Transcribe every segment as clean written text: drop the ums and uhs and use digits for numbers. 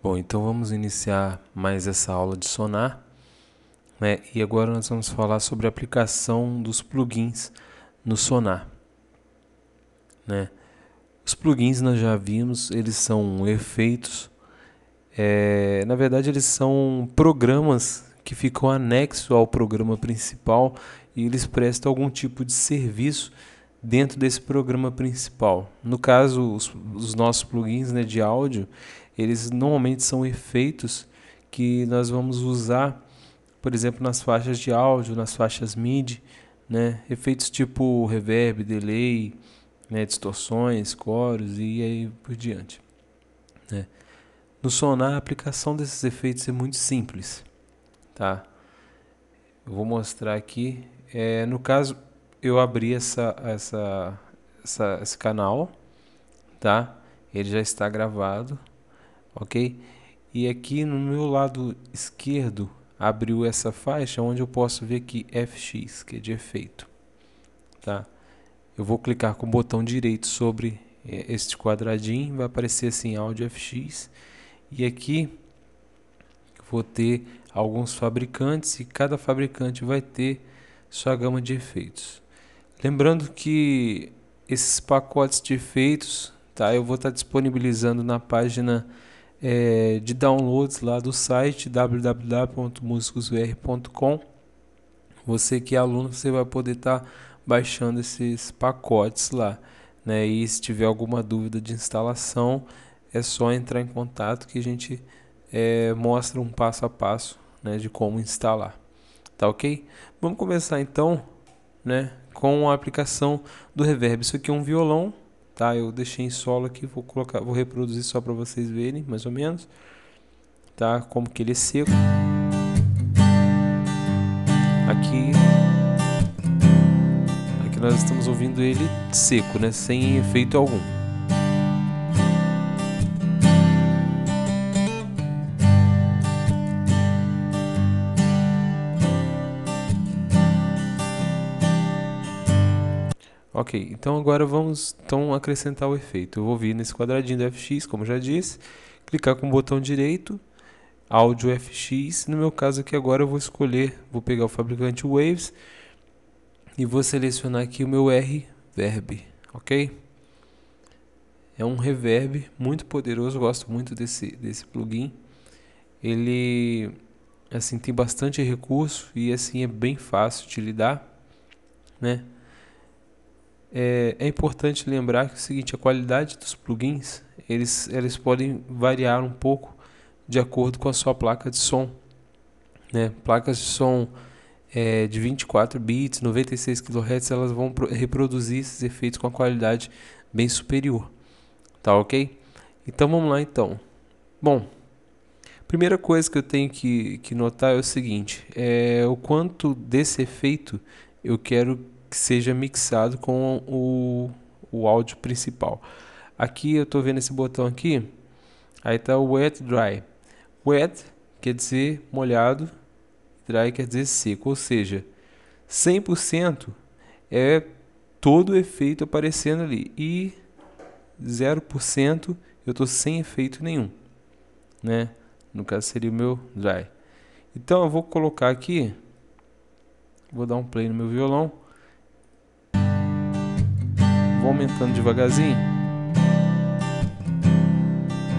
Bom, então vamos iniciar mais essa aula de Sonar, né? E agora nós vamos falar sobre a aplicação dos plugins no Sonar, né? Os plugins nós já vimos, eles são efeitos, na verdade eles são programas que ficam anexos ao programa principal e eles prestam algum tipo de serviço dentro desse programa principal. No caso, os nossos plugins, né, de áudio, eles normalmente são efeitos que nós vamos usar, por exemplo, nas faixas de áudio, nas faixas MIDI, né, efeitos tipo reverb, delay, né, distorções, coros e aí por diante, né. No Sonar, a aplicação desses efeitos é muito simples, tá? Eu vou mostrar aqui. No caso, eu abri esse canal, tá? Ele já está gravado, ok? E aqui no meu lado esquerdo abriu essa faixa onde eu posso ver aqui FX, que é de efeito, tá? Eu vou clicar com o botão direito sobre este quadradinho, vai aparecer assim áudio FX, e aqui vou ter alguns fabricantes e cada fabricante vai ter sua gama de efeitos. Lembrando que esses pacotes de efeitos, tá, eu vou estar disponibilizando na página de downloads lá do site www.musicosvr.com. Você que é aluno, você vai poder estar baixando esses pacotes lá, né? E se tiver alguma dúvida de instalação, é só entrar em contato que a gente mostra um passo a passo, né, de como instalar. Tá ok? Vamos começar então, né, com a aplicação do reverb. Isso aqui é um violão, tá? Eu deixei em solo aqui, vou reproduzir só para vocês verem, mais ou menos, tá? Como que ele é seco. Aqui nós estamos ouvindo ele seco, né, sem efeito algum. Ok, então agora vamos acrescentar o efeito. Eu vou vir nesse quadradinho do FX, como já disse, clicar com o botão direito, áudio FX. No meu caso aqui agora eu vou pegar o fabricante Waves e vou selecionar aqui o meu Reverb, ok? É um reverb muito poderoso, eu gosto muito desse plugin. Ele assim tem bastante recurso e assim é bem fácil de lidar, né? É importante lembrar que é o seguinte, a qualidade dos plugins, eles podem variar um pouco de acordo com a sua placa de som, né? Placas de som de 24 bits, 96 kHz, elas vão reproduzir esses efeitos com a qualidade bem superior, tá ok? Então vamos lá então. Bom, primeira coisa que eu tenho que notar é o seguinte, o quanto desse efeito eu quero que seja mixado com o áudio principal. Aqui eu estou vendo esse botão aqui, aí está o Wet Dry. Wet quer dizer molhado, Dry quer dizer seco, ou seja, 100% é todo o efeito aparecendo ali e 0% eu estou sem efeito nenhum, né? No caso seria o meu Dry. Então eu vou colocar aqui, vou dar um play no meu violão, vou aumentando devagarzinho.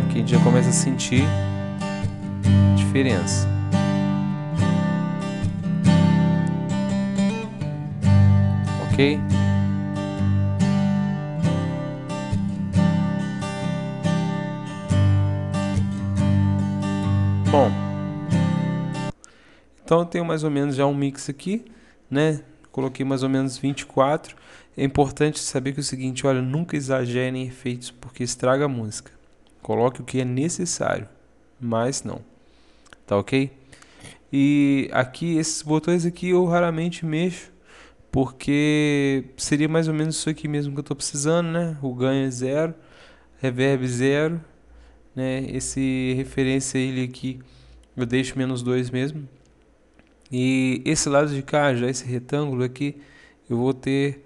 Aqui a gente já começa a sentir diferença. Ok? Bom, então eu tenho mais ou menos já um mix aqui, né? Coloquei mais ou menos 24. É importante saber que é o seguinte, olha, nunca exagere em efeitos porque estraga a música. Coloque o que é necessário, mas não. Tá ok? E aqui, esses botões aqui eu raramente mexo, porque seria mais ou menos isso aqui mesmo que eu estou precisando, né? O ganho é 0, reverb 0, né? Esse referência ele aqui eu deixo -2 mesmo. E esse lado de cá, já esse retângulo aqui, eu vou ter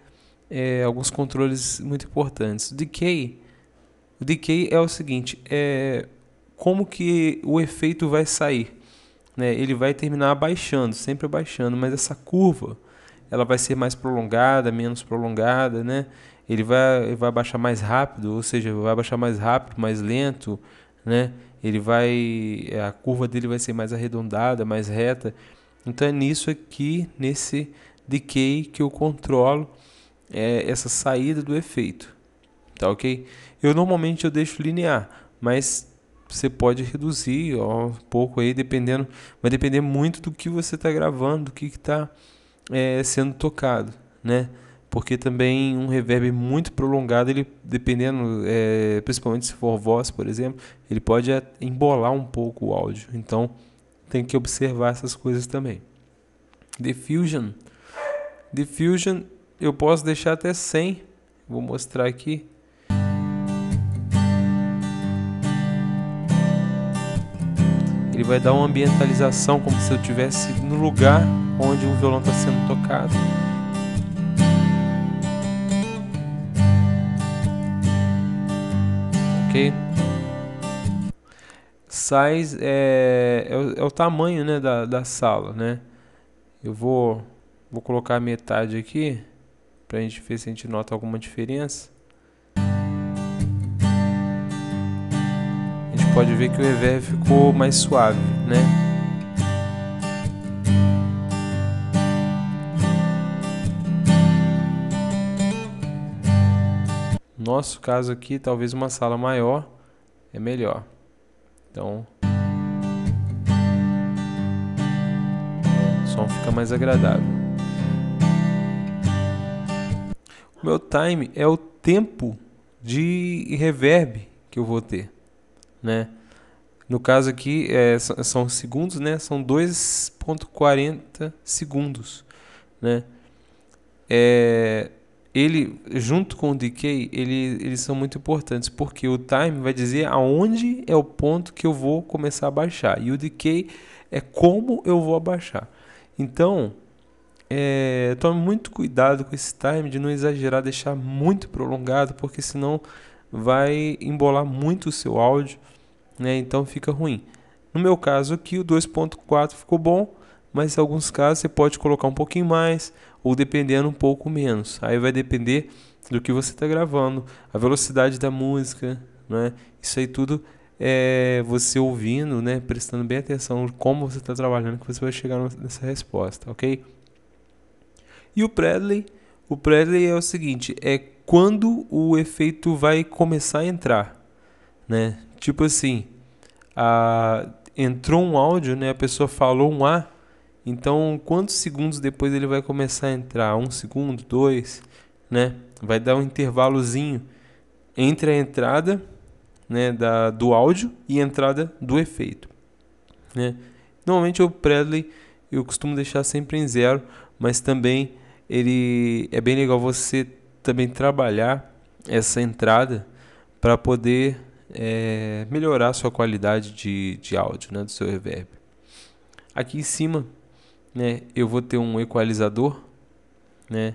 alguns controles muito importantes. O decay é o seguinte, como que o efeito vai sair, né? Ele vai terminar abaixando, sempre abaixando, mas essa curva ela vai ser mais prolongada, menos prolongada, né? Ele vai baixar mais rápido, ou seja, vai baixar mais rápido, mais lento, né? A curva dele vai ser mais arredondada, mais reta. Então é nisso aqui, nesse decay, que eu controlo essa saída do efeito, tá ok? Eu deixo linear, mas você pode reduzir um pouco aí, dependendo, vai depender muito do que você está gravando, do que está sendo tocado, né? Porque também um reverb muito prolongado, ele dependendo, principalmente se for voz, por exemplo, ele pode embolar um pouco o áudio. Então tem que observar essas coisas também. Diffusion. Diffusion eu posso deixar até 100. Vou mostrar aqui. Ele vai dar uma ambientalização como se eu estivesse no lugar onde o violão está sendo tocado. Ok? Size é o tamanho, né, da sala, né? Eu vou colocar a metade aqui pra gente ver se a gente nota alguma diferença. A gente pode ver que o reverb ficou mais suave, né? No nosso caso aqui, talvez uma sala maior é melhor. Então, o som fica mais agradável. O meu time é o tempo de reverb que eu vou ter, né? No caso aqui são segundos, né? São 2,40 segundos, né? Ele junto com o decay, eles são muito importantes, porque o time vai dizer aonde é o ponto que eu vou começar a baixar, e o decay é como eu vou abaixar. Então, tome muito cuidado com esse time de não exagerar, deixar muito prolongado, porque senão vai embolar muito o seu áudio, né? Então fica ruim. No meu caso aqui, o 2.4 ficou bom, mas em alguns casos você pode colocar um pouquinho mais, ou dependendo um pouco menos. Aí vai depender do que você está gravando, a velocidade da música, né? Isso aí tudo é você ouvindo, né? Prestando bem atenção em como você está trabalhando, que você vai chegar nessa resposta, ok? E o Bradley é o seguinte, é quando o efeito vai começar a entrar, né? Tipo assim, entrou um áudio, né? A pessoa falou um A, então quantos segundos depois ele vai começar a entrar? 1 segundo, 2, né? Vai dar um intervalozinho entre a entrada, né, do áudio e a entrada do efeito, né? Normalmente o Bradley eu costumo deixar sempre em 0, mas também ele é bem legal você também trabalhar essa entrada para poder melhorar a sua qualidade de áudio, né, do seu reverb. Aqui em cima, né, eu vou ter um equalizador, né?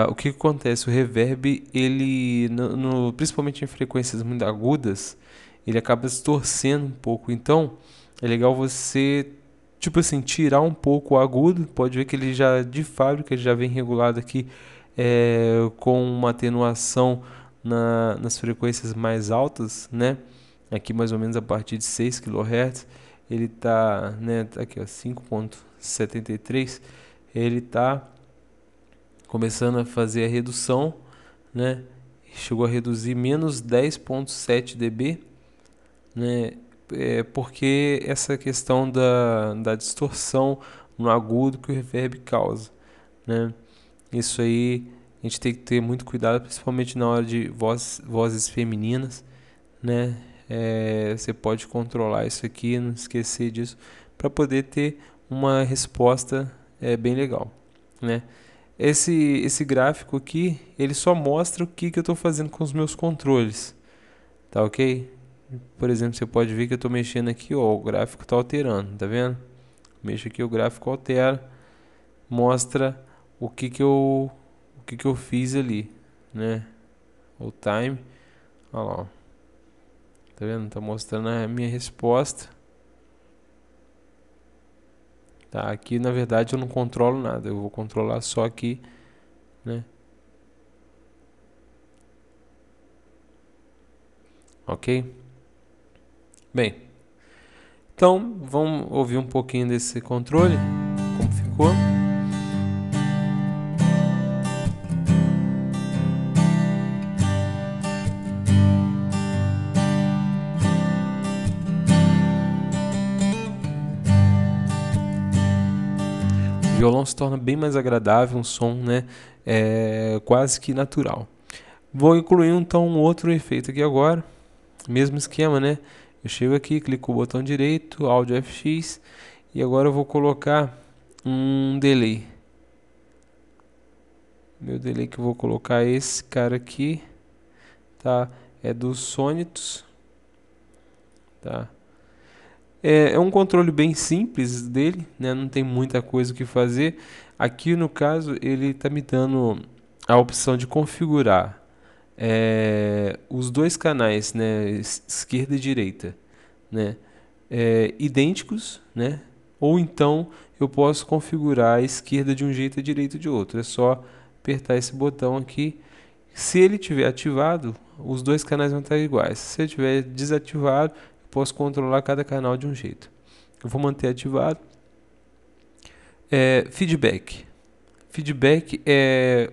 O que acontece? O reverb, ele, principalmente em frequências muito agudas, ele acaba distorcendo um pouco. Então, é legal você, tipo assim, tirar um pouco o agudo. Pode ver que ele já, de fábrica, ele já vem regulado aqui com uma atenuação nas frequências mais altas, né? Aqui mais ou menos a partir de 6 kHz. Ele tá, né, aqui ó, 5.73. Ele tá começando a fazer a redução, né? Chegou a reduzir menos 10.7 dB, né? Porque essa questão da distorção no agudo que o reverb causa, né? Isso aí a gente tem que ter muito cuidado, principalmente na hora de vozes femininas, né? Você pode controlar isso aqui, não esquecer disso, para poder ter uma resposta bem legal, né? Esse gráfico aqui, ele só mostra o que eu estou fazendo com os meus controles, tá ok? Por exemplo, você pode ver que eu estou mexendo aqui, ó, o gráfico está alterando, tá vendo? Mexo aqui, o gráfico altera, mostra o que eu fiz ali, né? O time, olha lá, ó. Tá vendo? Tá mostrando a minha resposta. Tá, aqui na verdade eu não controlo nada, eu vou controlar só aqui, né? Ok? Bem, então vamos ouvir um pouquinho desse controle, como ficou. O violão se torna bem mais agradável, um som, né, quase que natural. Vou incluir então um outro efeito aqui agora, mesmo esquema, né? Eu chego aqui, clico o botão direito, áudio FX, e agora eu vou colocar um delay. Meu delay que eu vou colocar é esse cara aqui, tá? É do Sonitus, tá? É um controle bem simples dele, né? Não tem muita coisa o que fazer. Aqui no caso ele está me dando a opção de configurar os dois canais, né? Esquerda e direita, né? Idênticos, né? Ou então eu posso configurar a esquerda de um jeito e a direita de outro. É só apertar esse botão aqui. Se ele tiver ativado, os dois canais vão estar iguais. Se ele tiver desativado, eu posso controlar cada canal de um jeito. Eu vou manter ativado. Feedback. Feedback é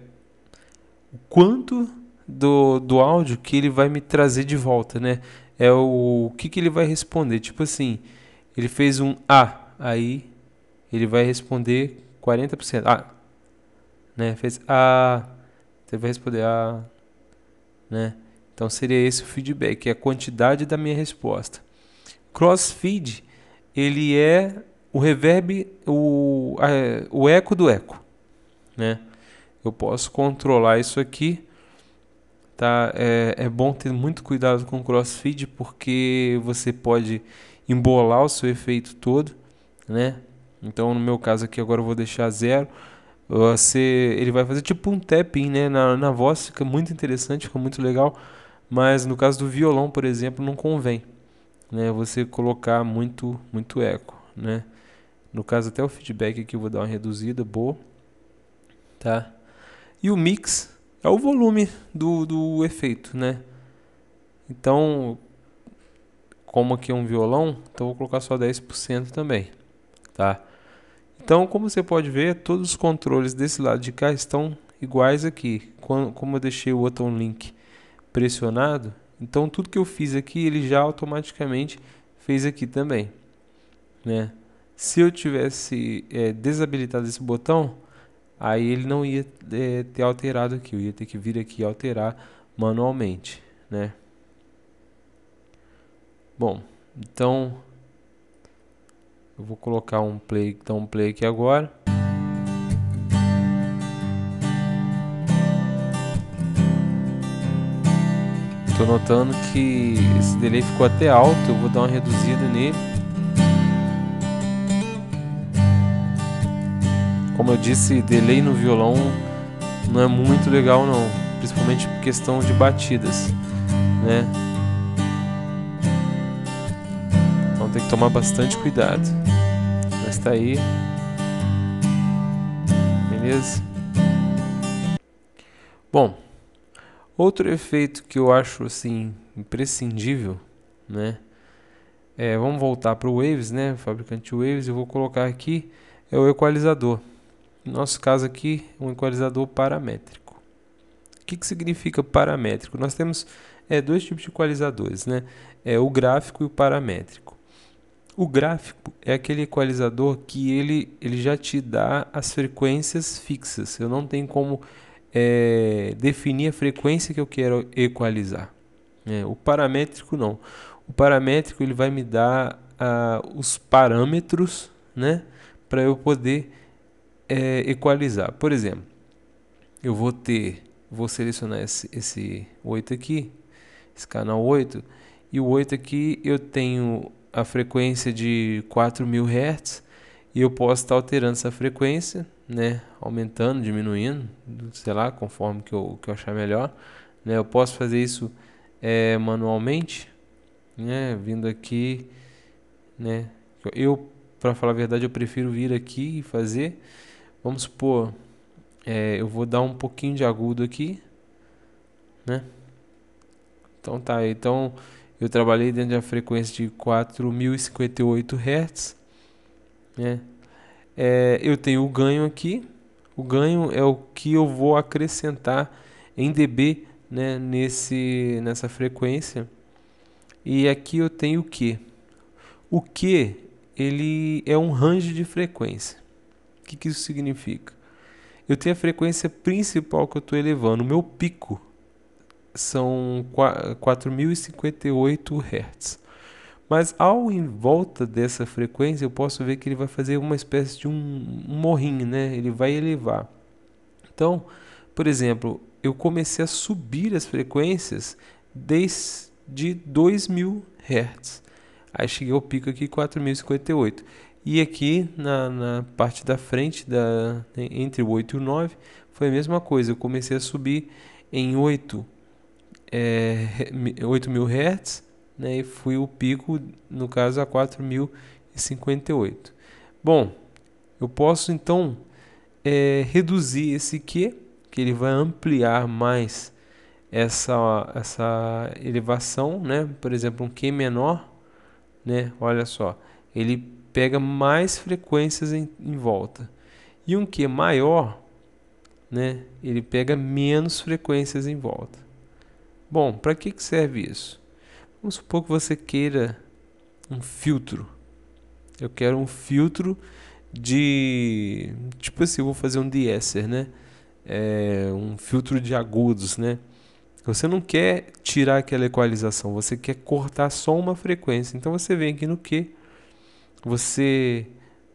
o quanto do áudio que ele vai me trazer de volta, né? É o que ele vai responder. Tipo assim, ele fez um A, aí ele vai responder 40%. Né? Fez A, você vai responder A, né? Então seria esse o feedback, é a quantidade da minha resposta. Crossfeed, ele é o reverb, o eco do eco, né? Eu posso controlar isso aqui, tá? É bom ter muito cuidado com o crossfeed, porque você pode embolar o seu efeito todo, né? Então no meu caso aqui agora eu vou deixar 0. Ele vai fazer tipo um tapping, né, na voz, fica muito interessante, fica muito legal, mas no caso do violão, por exemplo, não convém, né, você colocar muito eco, né? No caso até o feedback aqui eu vou dar uma reduzida boa, tá? E o mix é o volume do efeito, né? Então, como aqui é um violão, então eu vou colocar só 10% também, tá? Então, como você pode ver, todos os controles desse lado de cá estão iguais aqui. Como eu deixei o botão link pressionado, então tudo que eu fiz aqui, ele já automaticamente fez aqui também, né? Se eu tivesse desabilitado esse botão, aí ele não ia ter alterado aqui. Eu ia ter que vir aqui e alterar manualmente, né? Bom, então eu vou colocar dar um play aqui agora. Tô notando que esse delay ficou até alto, eu vou dar uma reduzida nele. Como eu disse, delay no violão não é muito legal não, principalmente por questão de batidas, né? Então tem que tomar bastante cuidado. Mas tá aí. Beleza? Bom, outro efeito que eu acho assim imprescindível, né? Vamos voltar para o Waves, né? Fabricante Waves, eu vou colocar aqui o equalizador. No nosso caso aqui, um equalizador paramétrico. O que significa paramétrico? Nós temos dois tipos de equalizadores, né? O gráfico e o paramétrico. O gráfico é aquele equalizador que ele já te dá as frequências fixas. Eu não tenho como definir a frequência que eu quero equalizar. O paramétrico não. O paramétrico ele vai me dar os parâmetros, né, para eu poder equalizar. Por exemplo, eu vou selecionar esse 8 aqui, esse canal 8, e o 8 aqui eu tenho a frequência de 4000 Hz e eu posso estar alterando essa frequência, né, aumentando, diminuindo, sei lá, conforme que eu achar melhor, né? Eu posso fazer isso manualmente, né? Vindo aqui, né? Para falar a verdade, eu prefiro vir aqui e fazer. Vamos supor, eu vou dar um pouquinho de agudo aqui, né? Então tá, então eu trabalhei dentro de uma frequência de 4058 Hz, né? Eu tenho o ganho aqui. O ganho é o que eu vou acrescentar em dB, né, nessa frequência. E aqui eu tenho o Q. O Q, ele é um range de frequência. O que isso significa? Eu tenho a frequência principal que eu estou elevando. O meu pico são 4058 Hz. Mas ao em volta dessa frequência, eu posso ver que ele vai fazer uma espécie de um morrinho, né? Ele vai elevar. Então, por exemplo, eu comecei a subir as frequências desde 2000 Hz. Aí cheguei ao pico aqui 4058. E aqui na parte da frente, entre o 8 e o 9, foi a mesma coisa. Eu comecei a subir em 8.000 Hz, né, e fui o pico, no caso, a 4058. Bom, eu posso então reduzir esse Q, que ele vai ampliar mais essa elevação, né? Por exemplo, um Q menor, né? Olha só, ele pega mais frequências em volta. E um Q maior, né? Ele pega menos frequências em volta. Bom, para que serve isso? Vamos supor que você queira um filtro. Eu quero um filtro de... Tipo assim, eu vou fazer um de-esser, né? Um filtro de agudos, né? Você não quer tirar aquela equalização, você quer cortar só uma frequência. Então você vem aqui no Q, você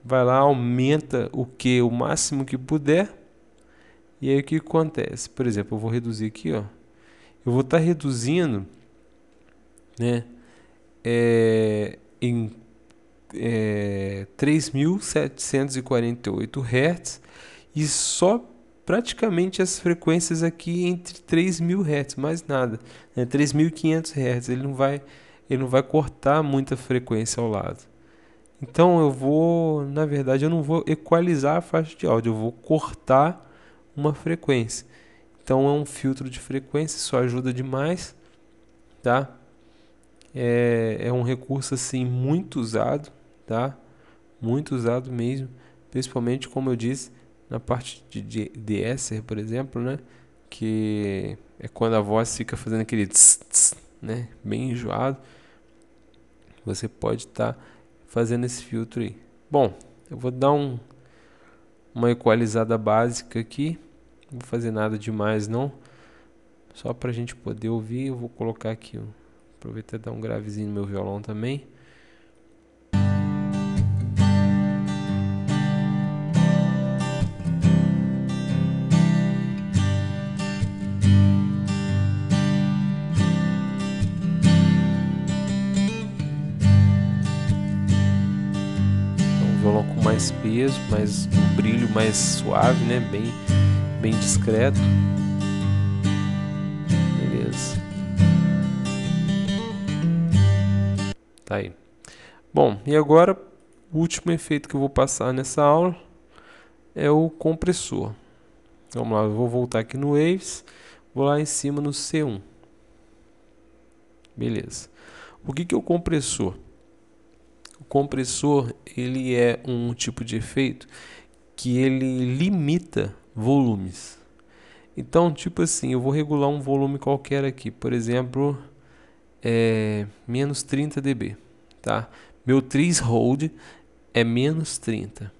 vai lá, aumenta o Q o máximo que puder. E aí o que acontece? Por exemplo, eu vou reduzir aqui, ó. Eu vou estar reduzindo, né, em 3.748 Hz e só praticamente as frequências aqui entre 3.000 Hz, mais nada, né? 3.500 Hz, ele não vai cortar muita frequência ao lado. Então na verdade, eu não vou equalizar a faixa de áudio, eu vou cortar uma frequência. Então é um filtro de frequência, isso ajuda demais, tá? É um recurso assim muito usado, tá? Muito usado mesmo, principalmente como eu disse na parte de esser, por exemplo, né? Que é quando a voz fica fazendo aquele tss, tss, né? Bem enjoado. Você pode estar fazendo esse filtro aí. Bom, eu vou dar uma equalizada básica aqui. Não vou fazer nada demais não. Só para a gente poder ouvir, eu vou colocar aqui. Aproveitar e dar um gravezinho no meu violão também. Violão com mais peso, mais um brilho mais suave, né? Bem discreto. Beleza. Tá aí. Bom, e agora o último efeito que eu vou passar nessa aula é o compressor. Vamos lá, eu vou voltar aqui no Waves, vou lá em cima no C1. Beleza. O que é o compressor? O compressor, ele é um tipo de efeito que ele limita volumes. Então, tipo assim, eu vou regular um volume qualquer aqui, por exemplo, menos 30 dB, tá? Meu threshold é menos 30.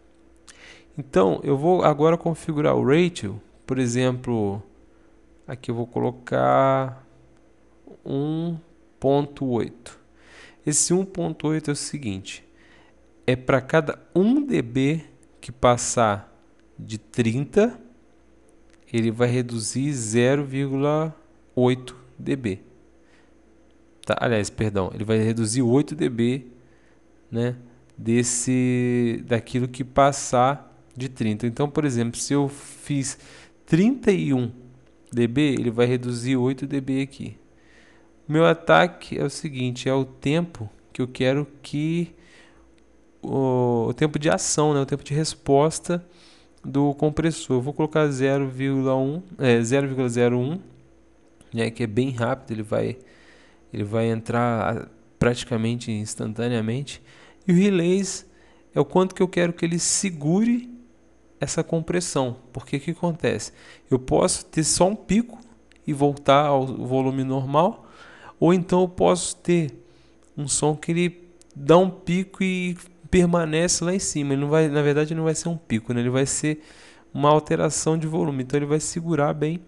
Então, eu vou agora configurar o ratio, por exemplo, aqui eu vou colocar 1.8. Esse 1.8 é o seguinte, é para cada 1 dB que passar de 30, ele vai reduzir 0,8 dB. Tá? Aliás, perdão, ele vai reduzir 8 dB, né, daquilo que passar de 30. Então, por exemplo, se eu fiz 31 dB, ele vai reduzir 8 dB aqui. Meu ataque é o seguinte, é o tempo que eu quero que o tempo de ação, né, o tempo de resposta do compressor. Eu vou colocar 0,01, né, que é bem rápido, ele vai entrar praticamente instantaneamente. E o relays é o quanto que eu quero que ele segure essa compressão. Porque o que acontece? Eu posso ter só um pico e voltar ao volume normal, ou então eu posso ter um som que ele dá um pico e permanece lá em cima. Ele não vai, na verdade, não vai ser um pico, né? Ele vai ser uma alteração de volume. Então ele vai segurar bem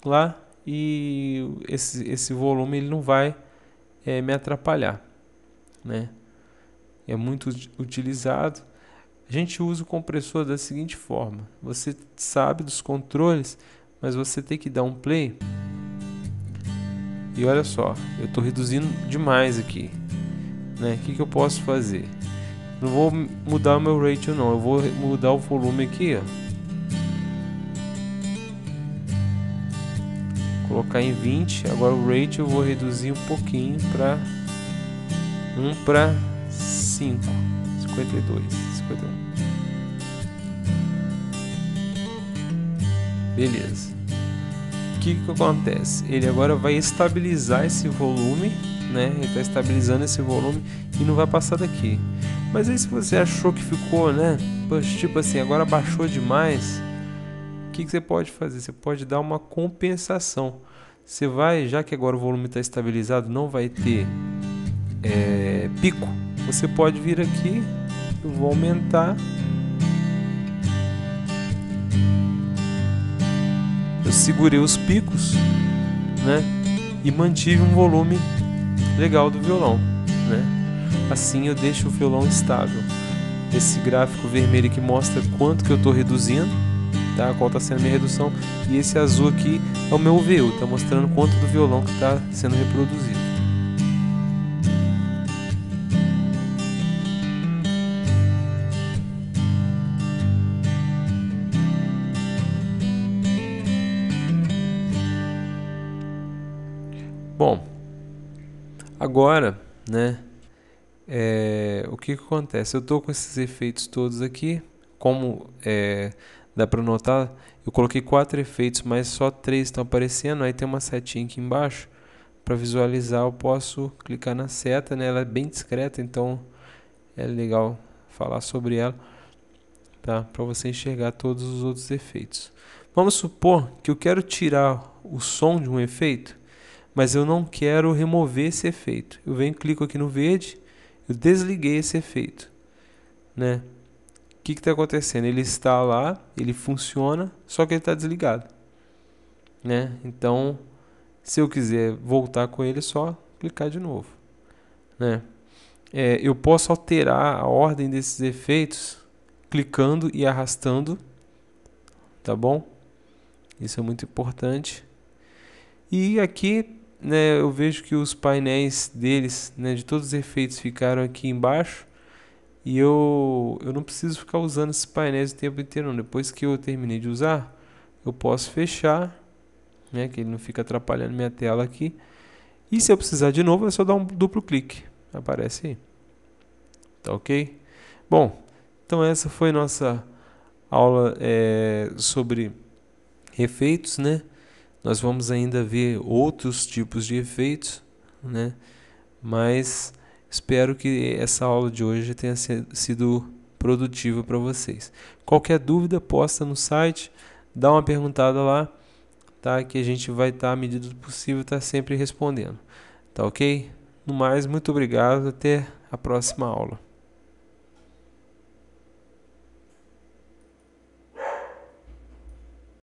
lá e esse volume ele não vai me atrapalhar, né? É muito utilizado. A gente usa o compressor da seguinte forma: você sabe dos controles, mas você tem que dar um play. E olha só, eu estou reduzindo demais aqui, né? O que eu posso fazer? Não vou mudar o meu ratio não, eu vou mudar o volume aqui, ó. Colocar em 20. Agora o ratio eu vou reduzir um pouquinho para 1 para 5, 52, 51. Beleza. O que acontece? Ele agora vai estabilizar esse volume, né? Ele está estabilizando esse volume e não vai passar daqui. Mas aí se você achou que ficou, né? Poxa, tipo assim, agora baixou demais. O que você pode fazer? Você pode dar uma compensação. Você vai, já que agora o volume está estabilizado, não vai ter pico. Você pode vir aqui, eu vou aumentar. Eu segurei os picos, né? E mantive um volume legal do violão, né? Assim eu deixo o violão estável. Esse gráfico vermelho aqui mostra quanto que eu estou reduzindo, tá? Qual está sendo a minha redução. E esse azul aqui é o meu VU, está mostrando quanto do violão que está sendo reproduzido. Bom, agora, né? O que acontece? Eu estou com esses efeitos todos aqui. Como dá para notar, eu coloquei 4 efeitos, mas só 3 estão aparecendo. Aí tem uma setinha aqui embaixo. Para visualizar, eu posso clicar na seta, né? Ela é bem discreta, então é legal falar sobre ela, tá? Para você enxergar todos os outros efeitos. Vamos supor que eu quero tirar o som de um efeito, mas eu não quero remover esse efeito. Eu venho, clico aqui no verde, eu desliguei esse efeito, né? O que está acontecendo? Ele está lá, ele funciona, só que ele está desligado, né? Então, se eu quiser voltar com ele, é só clicar de novo, né? Eu posso alterar a ordem desses efeitos clicando e arrastando, tá bom? Isso é muito importante. E aqui, né, eu vejo que os painéis deles, né, de todos os efeitos ficaram aqui embaixo. E eu não preciso ficar usando esses painéis o tempo inteiro, não. Depois que eu terminei de usar, eu posso fechar, né, que ele não fica atrapalhando minha tela aqui. E se eu precisar de novo, é só dar um duplo clique. Aparece aí. Tá ok? Bom, então essa foi nossa aula sobre efeitos, né? Nós vamos ainda ver outros tipos de efeitos, né? Mas espero que essa aula de hoje tenha sido produtiva para vocês. Qualquer dúvida, posta no site, dá uma perguntada lá, tá? Que a gente vai estar, à medida do possível, sempre respondendo. Tá ok? No mais, muito obrigado. Até a próxima aula.